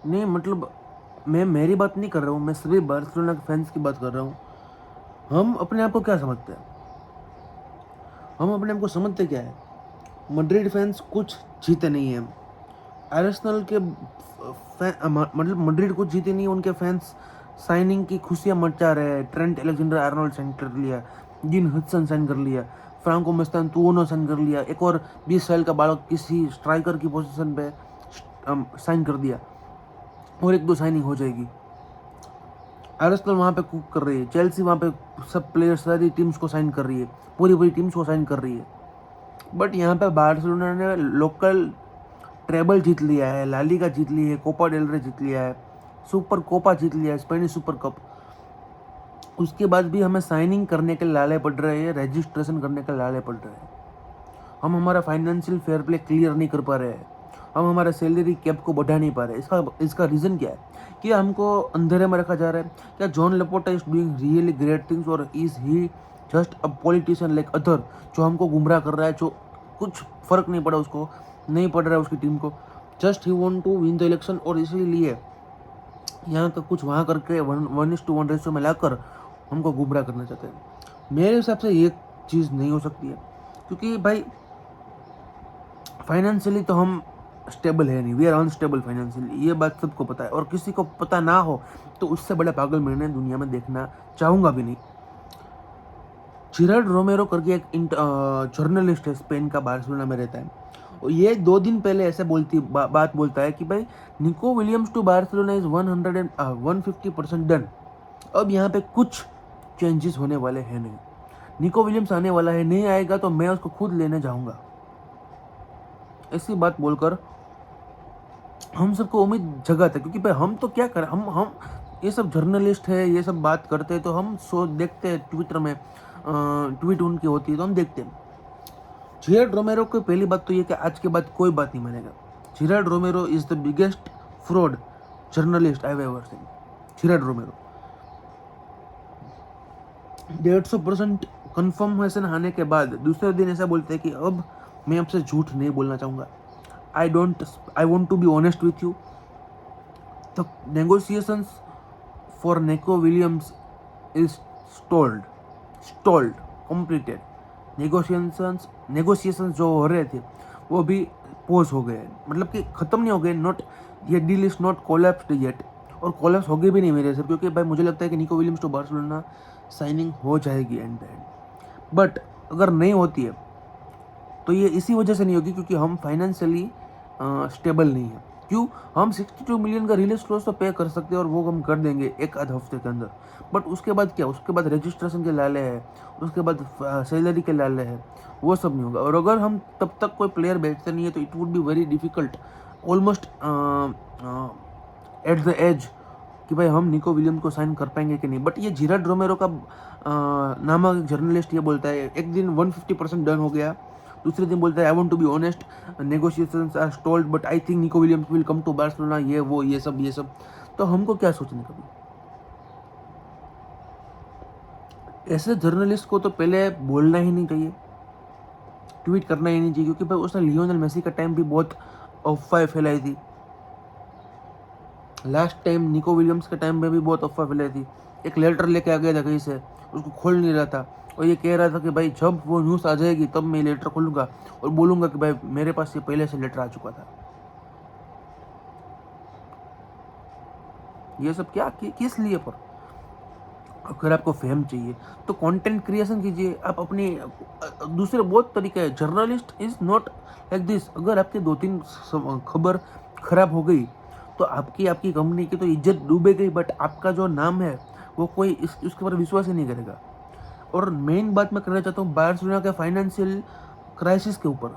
नहीं मतलब मैं मेरी बात नहीं कर रहा हूँ, मैं सभी बार्सिलोना के फैंस की बात कर रहा हूँ। हम अपने आप को क्या समझते हैं? हम अपने आप को समझते क्या है? मैड्रिड फैंस कुछ जीते नहीं हैं। आर्सेनल के मतलब मैड्रिड कुछ जीते नहीं, उनके फैंस साइनिंग की खुशियां मचा रहे हैं। ट्रेंट अलेक्जेंडर आर्नोल्ड साइन कर लिया, जिन हडसन साइन कर लिया, फ्रांको मस्तांतुओनो साइन कर लिया, एक और 20 साल का बालक किसी स्ट्राइकर की पोजीशन पे साइन कर दिया, और एक दो साइनिंग हो जाएगी। आर्सेनल वहाँ पे कुक कर रही है, चेल्सी वहाँ पे सब प्लेयर्स सारी टीम्स को साइन कर रही है, पूरी पूरी टीम्स को साइन कर रही है। बट यहाँ पे बार्सिलोना ने लोकल ट्रेबल जीत लिया है, ला लीगा जीत ली है, कोपा डेल रे जीत लिया है, सुपर कोपा जीत लिया है, स्पेनिश सुपर कप। उसके बाद भी हमें साइनिंग करने के लाले पड़ रहे हैं, रजिस्ट्रेशन करने के लाले पड़ रहे हैं। हम हमारा फाइनेंशियल फेयर प्ले क्लियर नहीं कर पा रहे हैं, हम हमारा सैलरी कैप को बढ़ा नहीं पा रहे। इसका रीज़न क्या है? कि हमको अंधेरे में रखा जा रहा है? क्या John Laporta is doing really great things, और is he just a politician like other, जो हमको गुमराह कर रहा है, जो कुछ फर्क नहीं पड़ा उसको, नहीं पड़ रहा है उसकी टीम को, just he want to win the election, और इसीलिए यहाँ का कुछ वहाँ करके 1:1 रेशियो में लाकर हमको गुमराह करना चाहते हैं। मेरे हिसाब से ये चीज़ नहीं हो सकती है, क्योंकि भाई फाइनेंशियली तो हम स्टेबल है नहीं, वी आर अनस्टेबल फाइनेंशियली, ये बात सबको पता है। और किसी को पता ना हो तो उससे बड़ा पागल मैंने दुनिया में देखना चाहूँगा भी नहीं। जिराल्ड रोमेरो करके एक जर्नलिस्ट है, स्पेन का, बार्सिलोना में रहता है, और ये 2 दिन पहले ऐसे बात बोलता है कि भाई Nico Williams to Barcelona is 150% done. अब यहाँ पे कुछ चेंजेस होने वाले हैं नहीं। निको विलियम्स आने वाला है, नहीं आएगा तो मैं उसको खुद लेने जाऊँगा। ऐसी बात बोलकर हम सबको उम्मीद जगाता है, क्योंकि भाई हम तो क्या करें, हम ये सब जर्नलिस्ट है, ये सब बात करते हैं तो हम देखते हैं ट्विटर में, ट्वीट उनकी होती है तो हम देखते हैं। जिराल्ड रोमेरो को पहली बात तो ये कि आज के बाद कोई बात नहीं मानेगा। Gerard Romero is the biggest fraud journalist I have ever seen. Gerard Romero 150% confirmation आने के बाद दूसरे दिन ऐसा बोलते हैं कि अब मैं आपसे झूठ नहीं बोलना चाहूँगा। I want to be honest with you. The negotiations for Nico Williams is stalled, completed. Negotiations जो हो रहे थे वो भी पोज हो गए, मतलब कि ख़त्म नहीं हो गए, नॉट, ये deal is not collapsed yet, और कोलैप्स हो गए भी नहीं मेरे सर, क्योंकि भाई मुझे लगता है कि निको विलियम्स टू बार्सिलोना साइनिंग हो जाएगी एंड एंड। बट अगर नहीं होती है तो ये इसी वजह से नहीं होगी क्योंकि हम फाइनेंशियली स्टेबल नहीं है। क्यों? हम 62 मिलियन का रिलीज क्लोज तो पे कर सकते हैं, और वो हम कर देंगे एक आध हफ्ते के अंदर। बट उसके बाद क्या? उसके बाद रजिस्ट्रेशन के लाले हैं, उसके बाद सैलरी के लाले हैं, वो सब नहीं होगा। और अगर हम तब तक कोई प्लेयर बेचते नहीं है तो it would be very difficult, almost at the edge, कि भाई हम निको विलियम को साइन कर पाएंगे कि नहीं। बट ये जिराल्ड रोमेरो का नामक जर्नलिस्ट ये बोलता है, एक दिन 150% डन हो गया, दूसरे दिन बोलता है I want to be honest, negotiations are stalled but I think Nico Williams will come to Barcelona, ये वो ये सब। तो हमको क्या सोचने कभी? ऐसे जर्नलिस्ट को तो पहले बोलना ही नहीं चाहिए, ट्वीट करना ही नहीं चाहिए, क्योंकि भाई उसने लियोनेल मेसी का टाइम भी बहुत अफवाह फैलाई थी, लास्ट टाइम निको विलियम्स के टाइम में भी बहुत अफवाह फैलाई थी। एक लेटर लेके आ गया था कहीं से, उसको खोल नहीं रहा था, और ये कह रहा था कि भाई जब वो न्यूज़ आ जाएगी तब मैं लेटर खोलूंगा और बोलूंगा कि भाई मेरे पास ये पहले से लेटर आ चुका था। ये सब क्या किस लिए? पर अगर आपको फेम चाहिए तो कंटेंट क्रिएशन कीजिए, आप अपनी दूसरे बहुत तरीके हैं। Journalist is not like this. अगर आपके 2-3 खबर खराब हो गई तो आपकी कंपनी की तो इज्जत डूबे गई, बट आपका जो नाम है वो कोई उसके ऊपर विश्वास ही नहीं करेगा। और मेन बात मैं करना चाहता हूँ बार्सिलोना के फाइनेंशियल क्राइसिस के ऊपर।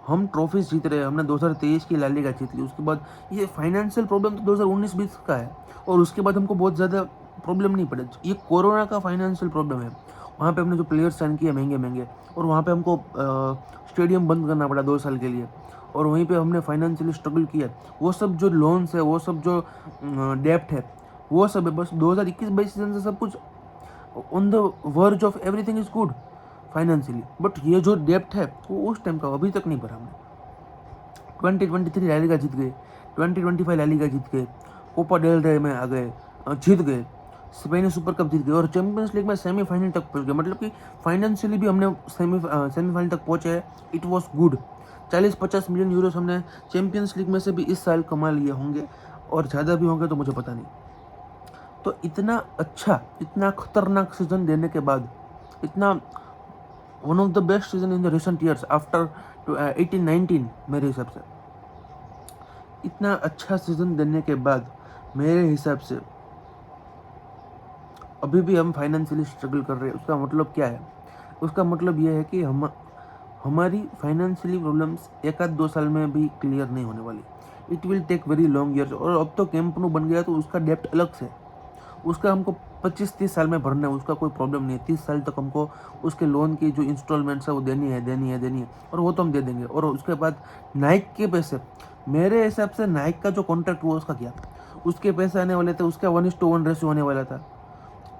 हम ट्रॉफीज जीत रहे हैं, हमने 2023 की ला लीगा जीत ली, उसके बाद ये फाइनेंशियल प्रॉब्लम तो 2019-20 का है, और उसके बाद हमको बहुत ज़्यादा प्रॉब्लम नहीं पड़े। ये कोरोना का फाइनेंशियल प्रॉब्लम है। वहाँ पे हमने जो प्लेयर्स साइन किए महंगे महंगे, और वहाँ पे हमको स्टेडियम बंद करना पड़ा 2 साल के लिए, और वहीं पे हमने फाइनेंशियली स्ट्रगल किया। वो सब जो लोन्स है, वो सब जो डेप्ट है, वो सब है। बस 2021-22 सीजन से सब कुछ on the verge of everything is good financially, but ये जो डेप्ट है वो उस टाइम का अभी तक नहीं भरा हमने। 2023 ला लीगा जीत गए, 2025 ला लीगा जीत गए, कोपा डेल रे में आ गए, जीत गए, स्पेनिश सुपर कप जीत गए और चैंपियंस लीग में सेमीफाइनल तक पहुंच गए। मतलब कि फाइनेंशियली भी हमने सेमीफाइनल तक पहुंचे हैं। It was good. 40-50 million Euros हमने चैंपियंस लीग में से भी इस साल कमा लिए होंगे और ज़्यादा भी होंगे तो मुझे पता नहीं। तो इतना अच्छा, इतना खतरनाक सीजन देने के बाद, इतना one of the best season in the recent years after 18-19 मेरे हिसाब से, इतना अच्छा सीजन देने के बाद मेरे हिसाब से अभी भी हम फाइनेंशियली स्ट्रगल कर रहे हैं। उसका मतलब क्या है? उसका मतलब ये है कि हमारी फाइनेंशियली प्रॉब्लम्स 1-2 साल में भी क्लियर नहीं होने वाली। It will take very long years. और अब तो कैंप नो बन गया तो उसका डेप्ट अलग से, उसका हमको 25-30 साल में भरना है, उसका कोई प्रॉब्लम नहीं है। 30 साल तक हमको उसके लोन की जो इंस्टॉलमेंट्स है वो देनी है और वो तो हम दे देंगे। और उसके बाद नाइक के पैसे, मेरे हिसाब से नाइक का जो कॉन्ट्रैक्ट हुआ उसका क्या, उसके पैसे आने वाले थे, उसका 1:1 रेशियो होने वाला था।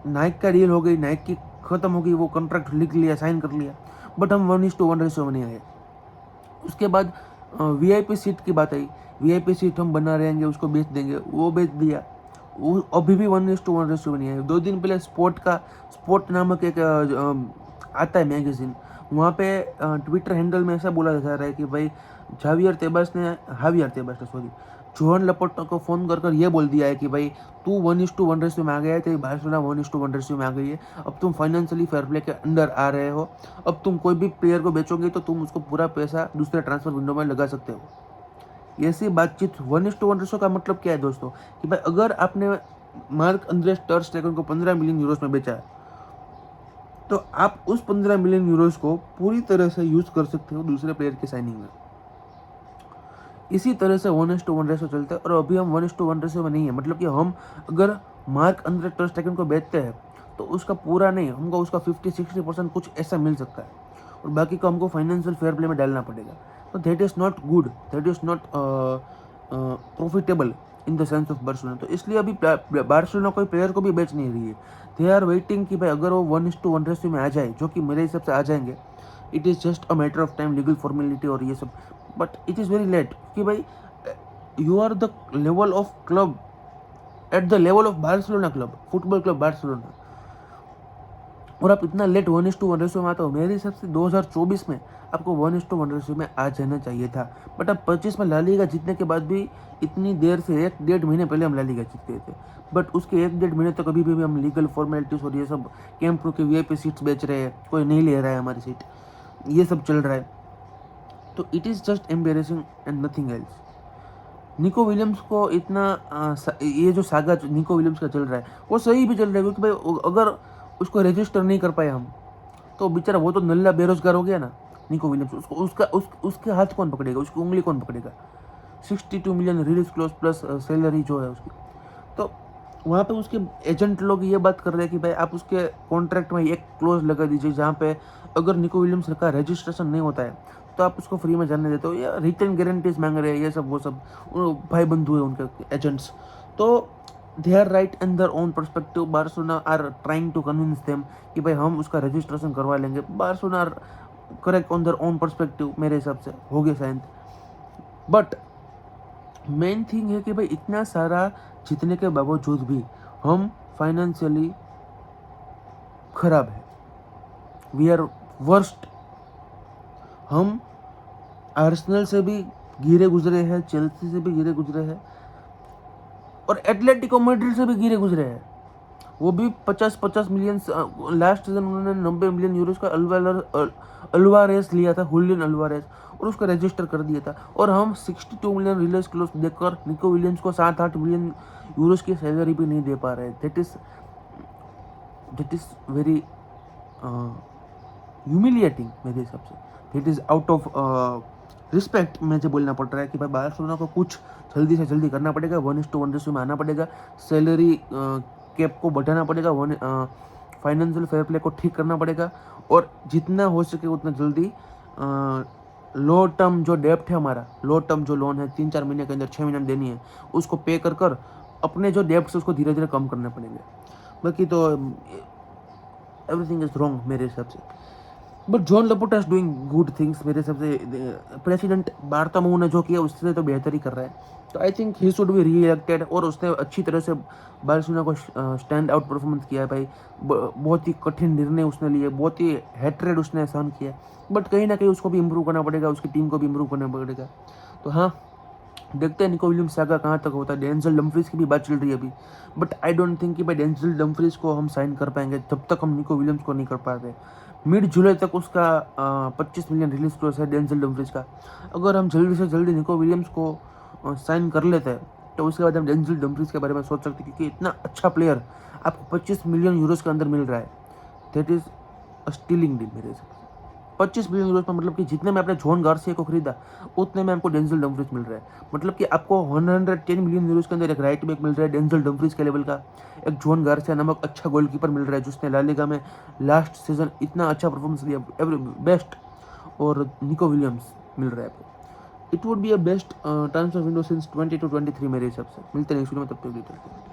नाइक का डील हो गई, नाइक की खत्म हो गई, वो कॉन्ट्रैक्ट लिख लिया, साइन कर लिया, बट हम 1:1 रेशियो में नहीं आए। उसके बाद वीआईपी सीट की बात आई, वीआईपी सीट हम बना रहेंगे, उसको बेच देंगे, वो बेच दिया, वो अभी भी 1:1 रेशियो में नहीं आए। 2 दिन पहले स्पोर्ट नामक एक आता है मैगजीन, वहाँ पे ट्विटर हैंडल में ऐसा बोला जा रहा है कि भाई हावियर तेबास ने जोहन लपोर्टा को फ़ोन कर ये बोल दिया है कि भाई तू 1:1 रेशियो में आ गया है, तेरी बार्सिलोना 1:1 रेशियो में आ गई है, अब तुम फाइनेंशियली फेयर प्ले के अंडर आ रहे हो, अब तुम कोई भी प्लेयर को बेचोगे तो तुम उसको पूरा पैसा दूसरे ट्रांसफर विंडो में लगा सकते हो। ऐसी बातचीत 1:1 रेशियो का मतलब क्या है दोस्तों, कि भाई अगर आपने मार्क अंद्रेस टर स्टेगन को 15 मिलियन यूरोस में बेचा है, तो आप उस 15 मिलियन यूरोस को पूरी तरह से यूज कर सकते हो दूसरे प्लेयर की साइनिंग में। इसी तरह से 1:1 रेशो चलता है और अभी हम 1:1 रेशो में नहीं है। मतलब कि हम अगर मार्क अंद्रे टर स्टेगन को बेचते हैं तो उसका पूरा नहीं, हमको उसका 50-60% कुछ ऐसा मिल सकता है और बाकी को हमको फाइनेंशियल फेयर प्ले में डालना पड़ेगा। तो that is not good, that is not profitable in the sense of Barcelona. तो इसलिए अभी बार्सिलोना कोई प्लेयर को भी बेच नहीं रही है। दे आर वेटिंग कि भाई अगर वो 1:1 रेशियो में आ जाए, जो कि मेरे हिसाब से आ जाएंगे, it is just a matter of time, legal formality और ये सब, but it is very late कि भाई you are the level of club, at the level of Barcelona club, football club Barcelona, और आप इतना लेट 1:1 रेशियो में आते हो। मेरे हिसाब से 2024 में आपको 1:1 रेशियो में आ जाना चाहिए था, बट अब 25 में ला लीगा जीतने के बाद भी इतनी देर से 1-1.5 महीने पहले हम ला लीगा जीत गए थे, बट उसके 1-1.5 महीने तक अभी भी हम लीगल फॉर्मेलिटीज और ये सब कैंप नो के वीआईपी सीट्स बेच रहे हैं, कोई नहीं ले रहा है हमारी सीट, ये सब चल रहा है। तो it is just embarrassing and nothing else. Nico Williams को इतना ये जो सागा निको विलियम्स का चल रहा है वो सही भी चल रहा है, क्योंकि भाई अगर उसको रजिस्टर नहीं कर पाए हम तो बेचारा वो तो नल्ला बेरोजगार हो गया ना निको विलियम्स। उसके हाथ कौन पकड़ेगा, उसकी उंगली कौन पकड़ेगा? 62 million release close plus salary जो है उसकी। तो वहाँ पे उसके एजेंट लोग ये बात कर रहे हैं कि भाई आप उसके कॉन्ट्रैक्ट में एक क्लोज लगा दीजिए जहाँ पे अगर निको विलियम्स का रजिस्ट्रेशन नहीं होता है तो आप उसको फ्री में जाने देते हो, या रिटर्न गारंटीज मांग रहे हैं, ये सब वो सब भाई बंधु है उनके एजेंट्स। तो they are right in their own perspective. Barcelona are trying to convince them कि भाई हम उसका रजिस्ट्रेशन करवा लेंगे। Barcelona are correct on their own perspective, मेरे हिसाब से हो गए शायद। बट मेन थिंग है कि भाई इतना सारा जीतने के बावजूद भी हम फाइनेंशियली खराब है, वी आर वर्स्ट। हम आर्सेनल से भी गिरे गुजरे हैं, चेल्सी से भी गिरे गुजरे हैं और एटलेटिको मैड्रिड से भी गिरे गुजरे हैं। वो भी 50-50 मिलियन, लास्ट सीजन उन्होंने 90 मिलियन यूरोस का अल्वारेस लिया था, हुलियन अल्वारेस, और उसका रजिस्टर कर दिया था। और हम 62 मिलियन रिलीज क्लोज देकर निको विलियम्स को 7-8 मिलियन यूरोस की सैलरी भी नहीं दे पा रहे। दैट इज वेरी ह्यूमिलिएटिंग मेरे हिसाब से। That is out of respect मुझे बोलना पड़ रहा है कि भाई बार्सिलोना को कुछ जल्दी से जल्दी करना पड़ेगा, 1:1 रेशियो में आना पड़ेगा, सैलरी कैप को बढ़ाना पड़ेगा, फाइनेंशियल फेयर प्ले को ठीक करना पड़ेगा, और जितना हो सके उतना जल्दी लो टर्म जो डेप्ट है हमारा, लो टर्म जो लोन है 3-4 महीने के अंदर, 6 महीने में देनी है, उसको पे कर अपने जो डेप्ट है उसको धीरे धीरे कम करने पड़ेंगे। बाकी तो एवरीथिंग इज रॉन्ग मेरे हिसाब से। But John Laporta is doing good things मेरे हिसाब से। प्रेसिडेंट बार्टोमू ने जो किया उससे तो बेहतर ही कर रहा है, तो I think he should be री इलेक्टेड। और उसने अच्छी तरह से बार्सिलोना को स्टैंड आउट परफॉर्मेंस किया है भाई। बहुत ही कठिन निर्णय उसने लिए, बहुत ही हेट्रेड उसने सहन किया, बट कहीं ना कहीं उसको भी इम्प्रूव करना पड़ेगा, उसकी टीम को भी इम्प्रूव करना पड़ेगा। तो हाँ, देखते हैं निको विलियम्स सागा कहाँ तक होता है। डेंजल डम्फ्रीज की भी बात चल रही है अभी, बट आई डोंट थिंक कि भाई डेंजल डम्फ्रीज को हम साइन कर पाएंगे जब तक हम निको विलियम्स को नहीं कर पाते। मिड जुलाई तक उसका 25 मिलियन रिलीज क्लोज है डेंजल डम्फ्रीज का। अगर हम जल्दी से जल्दी निको विलियम्स को साइन कर लेते हैं तो उसके बाद हम डेंजल डम्फ्रीज के बारे में सोच सकते हैं, क्योंकि इतना अच्छा प्लेयर आपको 25 मिलियन यूरोज के अंदर मिल रहा है। दैट इज स्टीलिंग डील मेरे हिसाब से। 25 मिलियन यूरोज में, मतलब कि जितने में आपने जॉन गार्सिया को खरीदा उतने में आपको डेंजल डम्फ्रीज मिल रहा है। मतलब कि आपको 110 मिलियन यूरोज के अंदर एक राइट बैक मिल रहा है डेंजल डम्फ्रीज के लेवल का, एक जॉन गार्सिया नामक अच्छा गोलकीपर मिल रहा है जिसने ला लीगा में लास्ट सीजन इतना अच्छा परफॉर्मेंस दिया, एवरी बेस्ट। और निको विलियम्स मिल रहा है आपको। It would be a best transfer window since 20 to 23 मेरे हिसाब से। मिलते हैं नेक्स्ट वीडियो में, तब तक